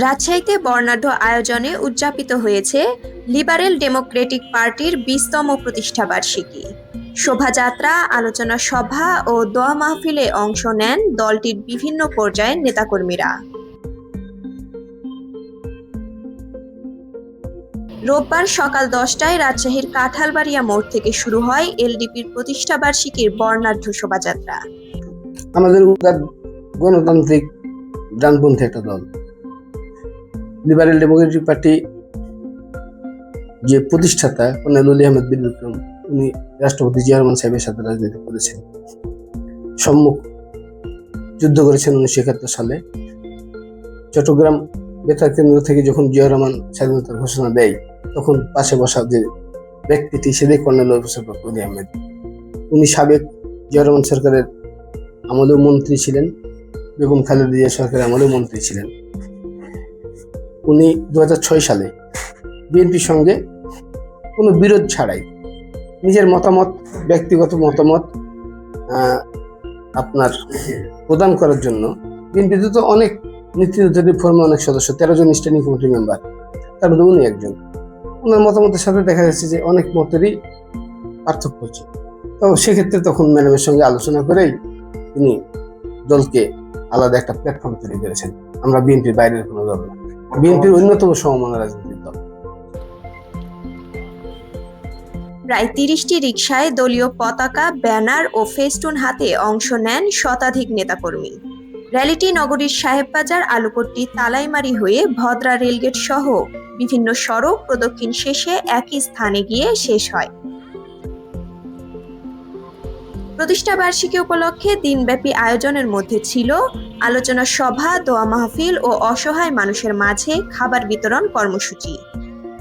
রাজশাহীতে বর্ণাঢ্য আয়োজনে উদযাপিত হয়েছে লিবারেল ডেমোক্রেটিক পার্টির 20তম প্রতিষ্ঠাবার্ষিকী। শোভাযাত্রা, আলোচনা সভা ও দোয়া মাহফিলে অংশ নেন দলটির বিভিন্ন পর্যায়ের নেতাকর্মীরা। রোববার সকাল 10টায় রাজশাহীর কাঁঠালবাড়িয়া মোড় থেকে শুরু হয় এলডিপির প্রতিষ্ঠাবার্ষিকীর বর্ণাঢ্য শোভাযাত্রা। আমাদের গণতান্ত্রিক ডানপন্থী একটা দল লিবারেল ডেমোক্রেটিক পার্টি, যে প্রতিষ্ঠাতা কর্নেল অলি আহমেদ বীর বিক্রম, উনি রাষ্ট্রপতি জিয়া রহমান সাহেবের সাথে রাজনীতি করেছেন, সম্মুখ যুদ্ধ করেছেন 1971 সালে। চট্টগ্রাম বেতার কেন্দ্র থেকে যখন জিয়া রহমান স্বাধীনতার ঘোষণা দেয়, তখন পাশে বসা যে ব্যক্তিটি সেটাই কর্নেল অলি আহমেদ। উনি সাবেক জিয়া রহমান সরকারের আমলেও মন্ত্রী ছিলেন, বেগম খালেদা জিয়া সরকারের আমলেও মন্ত্রী ছিলেন। উনি 2006 সালে বিএনপির সঙ্গে কোনো বিরোধ ছাড়াই নিজের মতামত, ব্যক্তিগত মতামত আপনার প্রদান করার জন্য, বিএনপিতে তো অনেক নীতি ফোরামে অনেক সদস্য, 13 জন স্ট্যান্ডিং কমিটি মেম্বার, তার মধ্যে উনি একজন। ওনার মতামতের সাথে দেখা যাচ্ছে যে অনেক মতেরই পার্থক্য হচ্ছে। তো সেক্ষেত্রে তখন ম্যাডামের সঙ্গে আলোচনা করেই তিনি দলকে আলাদা একটা প্ল্যাটফর্ম তৈরি করেছেন। আমরা বিএনপির বাইরের কোনো দল না, বিএনপির অন্যতম সমমনা রাজনৈতিক দল। প্রায় 30টি রিকশায় দলীয় পতাকা, ব্যানার ও ফেস্টুন হাতে অংশ নেন শতাধিক নেতাকর্মী। র্যালিটি নগরীর সাহেববাজার, আলুপট্টি, তালাইমারি হয়ে ভদ্রা রেলগেট সহ বিভিন্ন সড়ক প্রদক্ষিণ শেষে একই স্থানে গিয়ে শেষ হয়। প্রতিষ্ঠাবার্ষিকী উপলক্ষে দিনব্যাপী আয়োজনের মধ্যে ছিল আলোচনা সভা, দোয়া মাহফিল ও অসহায় মানুষের মাঝে খাবার বিতরণ কর্মসূচি।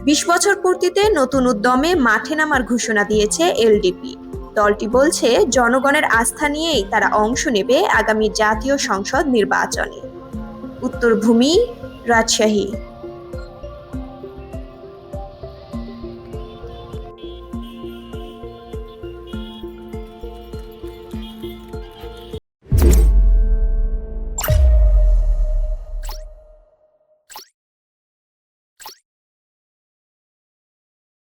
20 বছর পূর্তিতে নতুন উদ্যমে মাঠে নামার ঘোষণা দিয়েছে এলডিপি। দলটি বলছে, জনগণের আস্থা নিয়েই তারা অংশ নেবে আগামী জাতীয় সংসদ নির্বাচনে। উত্তরভূমি, রাজশাহী।